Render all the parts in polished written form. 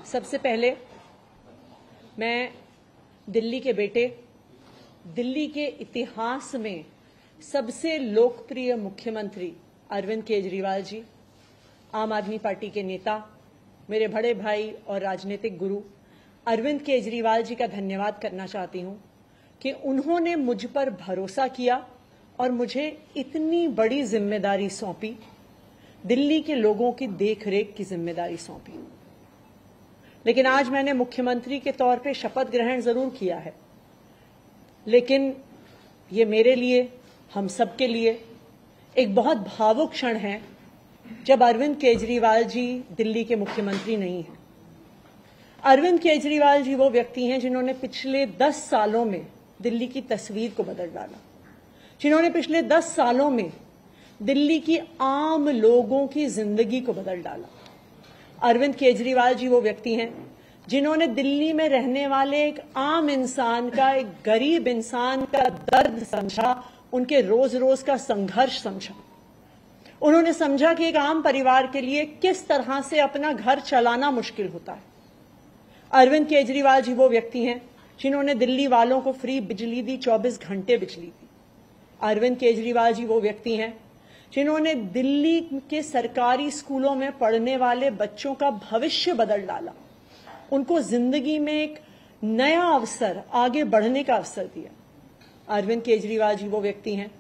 सबसे पहले मैं दिल्ली के बेटे, दिल्ली के इतिहास में सबसे लोकप्रिय मुख्यमंत्री अरविंद केजरीवाल जी, आम आदमी पार्टी के नेता, मेरे बड़े भाई और राजनीतिक गुरु अरविंद केजरीवाल जी का धन्यवाद करना चाहती हूं कि उन्होंने मुझ पर भरोसा किया और मुझे इतनी बड़ी जिम्मेदारी सौंपी, दिल्ली के लोगों की देखरेख की जिम्मेदारी सौंपी। लेकिन आज मैंने मुख्यमंत्री के तौर पे शपथ ग्रहण जरूर किया है, लेकिन ये मेरे लिए, हम सबके लिए एक बहुत भावुक क्षण है जब अरविंद केजरीवाल जी दिल्ली के मुख्यमंत्री नहीं हैं। अरविंद केजरीवाल जी वो व्यक्ति हैं जिन्होंने पिछले 10 सालों में दिल्ली की तस्वीर को बदल डाला, जिन्होंने पिछले 10 सालों में दिल्ली की आम लोगों की जिंदगी को बदल डाला। अरविंद केजरीवाल जी वो व्यक्ति हैं जिन्होंने दिल्ली में रहने वाले एक आम इंसान का, एक गरीब इंसान का दर्द समझा, उनके रोज रोज का संघर्ष समझा। उन्होंने समझा कि एक आम परिवार के लिए किस तरह से अपना घर चलाना मुश्किल होता है। अरविंद केजरीवाल जी वो व्यक्ति हैं जिन्होंने दिल्ली वालों को फ्री बिजली दी, 24 घंटे बिजली दी। अरविंद केजरीवाल जी वो व्यक्ति हैं जिन्होंने दिल्ली के सरकारी स्कूलों में पढ़ने वाले बच्चों का भविष्य बदल डाला, उनको जिंदगी में एक नया अवसर, आगे बढ़ने का अवसर दिया। अरविंद केजरीवाल जी वो व्यक्ति हैं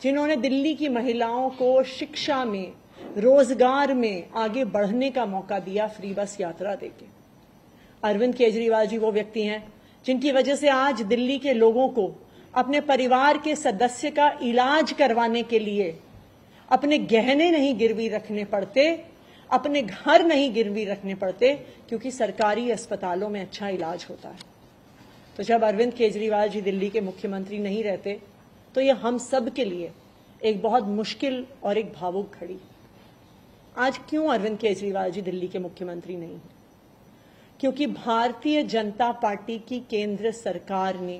जिन्होंने दिल्ली की महिलाओं को शिक्षा में, रोजगार में आगे बढ़ने का मौका दिया, फ्री बस यात्रा देके। अरविंद केजरीवाल जी वो व्यक्ति हैं जिनकी वजह से आज दिल्ली के लोगों को अपने परिवार के सदस्य का इलाज करवाने के लिए अपने गहने नहीं गिरवी रखने पड़ते, अपने घर नहीं गिरवी रखने पड़ते, क्योंकि सरकारी अस्पतालों में अच्छा इलाज होता है। तो जब अरविंद केजरीवाल जी दिल्ली के मुख्यमंत्री नहीं रहते तो ये हम सब के लिए एक बहुत मुश्किल और एक भावुक घड़ी। आज क्यों अरविंद केजरीवाल जी दिल्ली के मुख्यमंत्री नहीं हैं? क्योंकि भारतीय जनता पार्टी की केंद्र सरकार ने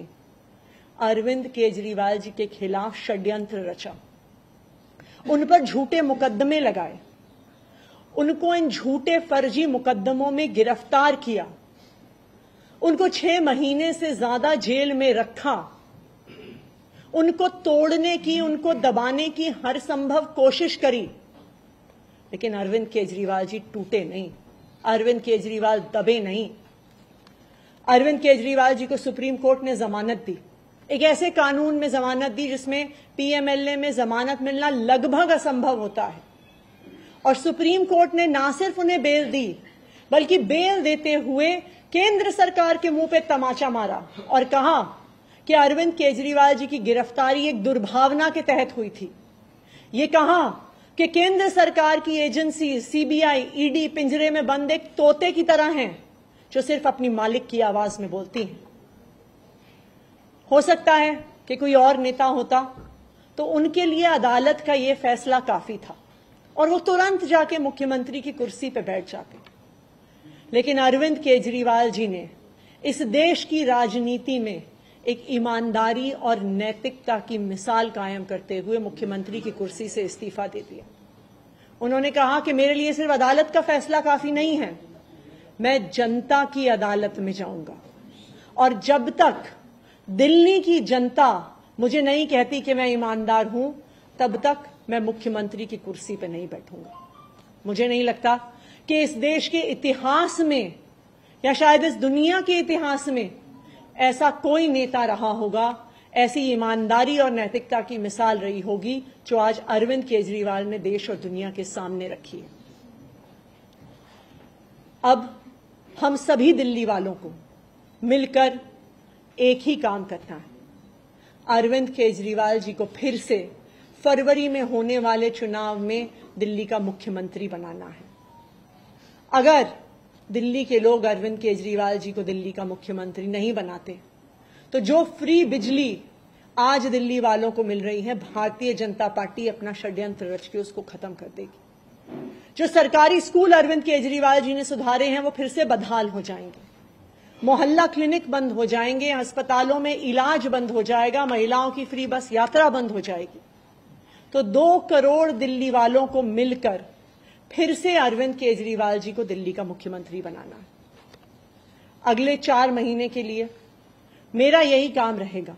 अरविंद केजरीवाल जी के खिलाफ षड्यंत्र रचा, उन पर झूठे मुकदमे लगाए, उनको इन झूठे फर्जी मुकदमों में गिरफ्तार किया, उनको 6 महीने से ज्यादा जेल में रखा, उनको तोड़ने की, उनको दबाने की हर संभव कोशिश करी। लेकिन अरविंद केजरीवाल जी टूटे नहीं, अरविंद केजरीवाल दबे नहीं। अरविंद केजरीवाल जी को सुप्रीम कोर्ट ने जमानत दी, एक ऐसे कानून में जमानत दी जिसमें पीएमएलए में जमानत मिलना लगभग असंभव होता है, और सुप्रीम कोर्ट ने ना सिर्फ उन्हें बेल दी, बल्कि बेल देते हुए केंद्र सरकार के मुंह पे तमाचा मारा और कहा कि अरविंद केजरीवाल जी की गिरफ्तारी एक दुर्भावना के तहत हुई थी। ये कहा कि केंद्र सरकार की एजेंसी सीबीआई, ईडी पिंजरे में बंद एक तोते की तरह हैं जो सिर्फ अपनी मालिक की आवाज में बोलती हैं। हो सकता है कि कोई और नेता होता तो उनके लिए अदालत का यह फैसला काफी था और वो तुरंत जाके मुख्यमंत्री की कुर्सी पे बैठ जाते। लेकिन अरविंद केजरीवाल जी ने इस देश की राजनीति में एक ईमानदारी और नैतिकता की मिसाल कायम करते हुए मुख्यमंत्री की कुर्सी से इस्तीफा दे दिया। उन्होंने कहा कि मेरे लिए सिर्फ अदालत का फैसला काफी नहीं है, मैं जनता की अदालत में जाऊंगा, और जब तक दिल्ली की जनता मुझे नहीं कहती कि मैं ईमानदार हूं, तब तक मैं मुख्यमंत्री की कुर्सी पर नहीं बैठूंगा। मुझे नहीं लगता कि इस देश के इतिहास में या शायद इस दुनिया के इतिहास में ऐसा कोई नेता रहा होगा, ऐसी ईमानदारी और नैतिकता की मिसाल रही होगी जो आज अरविंद केजरीवाल ने देश और दुनिया के सामने रखी है। अब हम सभी दिल्ली वालों को मिलकर एक ही काम करना है, अरविंद केजरीवाल जी को फिर से फरवरी में होने वाले चुनाव में दिल्ली का मुख्यमंत्री बनाना है। अगर दिल्ली के लोग अरविंद केजरीवाल जी को दिल्ली का मुख्यमंत्री नहीं बनाते तो जो फ्री बिजली आज दिल्ली वालों को मिल रही है, भारतीय जनता पार्टी अपना षड्यंत्र रच के उसको खत्म कर देगी। जो सरकारी स्कूल अरविंद केजरीवाल जी ने सुधारे हैं वो फिर से बदहाल हो जाएंगे, मोहल्ला क्लिनिक बंद हो जाएंगे, अस्पतालों में इलाज बंद हो जाएगा, महिलाओं की फ्री बस यात्रा बंद हो जाएगी। तो 2 करोड़ दिल्ली वालों को मिलकर फिर से अरविंद केजरीवाल जी को दिल्ली का मुख्यमंत्री बनाना है। अगले 4 महीने के लिए मेरा यही काम रहेगा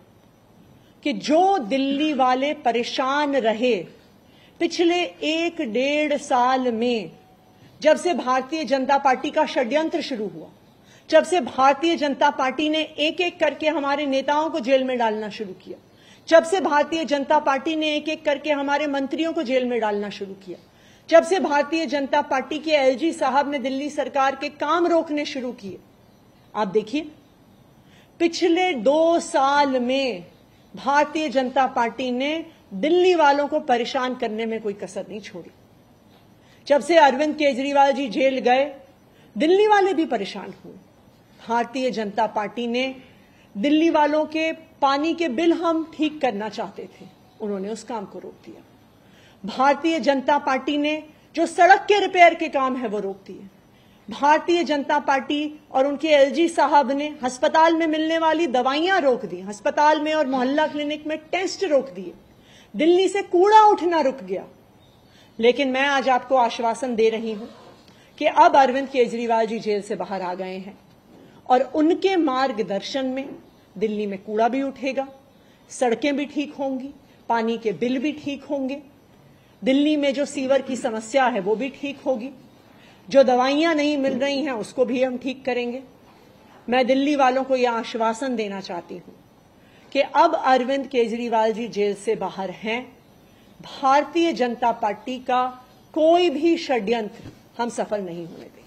कि जो दिल्ली वाले परेशान रहे पिछले 1-1.5 साल में, जब से भारतीय जनता पार्टी का षड्यंत्र शुरू हुआ, जब से भारतीय जनता पार्टी ने एक एक करके हमारे नेताओं को जेल में डालना शुरू किया, जब से भारतीय जनता पार्टी ने एक एक करके हमारे मंत्रियों को जेल में डालना शुरू किया, जब से भारतीय जनता पार्टी के एलजी साहब ने दिल्ली सरकार के काम रोकने शुरू किए, आप देखिए पिछले 2 साल में भारतीय जनता पार्टी ने दिल्ली वालों को परेशान करने में कोई कसर नहीं छोड़ी। जब से अरविंद केजरीवाल जी जेल गए, दिल्ली वाले भी परेशान हुए। भारतीय जनता पार्टी ने दिल्ली वालों के पानी के बिल हम ठीक करना चाहते थे, उन्होंने उस काम को रोक दिया। भारतीय जनता पार्टी ने जो सड़क के रिपेयर के काम है वो रोक दिए। भारतीय जनता पार्टी और उनके एलजी साहब ने अस्पताल में मिलने वाली दवाइयां रोक दी, अस्पताल में और मोहल्ला क्लिनिक में टेस्ट रोक दिए, दिल्ली से कूड़ा उठना रुक गया। लेकिन मैं आज आपको आश्वासन दे रही हूं कि अब अरविंद केजरीवाल जी जेल से बाहर आ गए हैं और उनके मार्गदर्शन में दिल्ली में कूड़ा भी उठेगा, सड़कें भी ठीक होंगी, पानी के बिल भी ठीक होंगे, दिल्ली में जो सीवर की समस्या है वो भी ठीक होगी, जो दवाइयां नहीं मिल रही हैं उसको भी हम ठीक करेंगे। मैं दिल्ली वालों को यह आश्वासन देना चाहती हूं कि अब अरविंद केजरीवाल जी जेल से बाहर हैं, भारतीय जनता पार्टी का कोई भी षड्यंत्र हम सफल नहीं होने देंगे।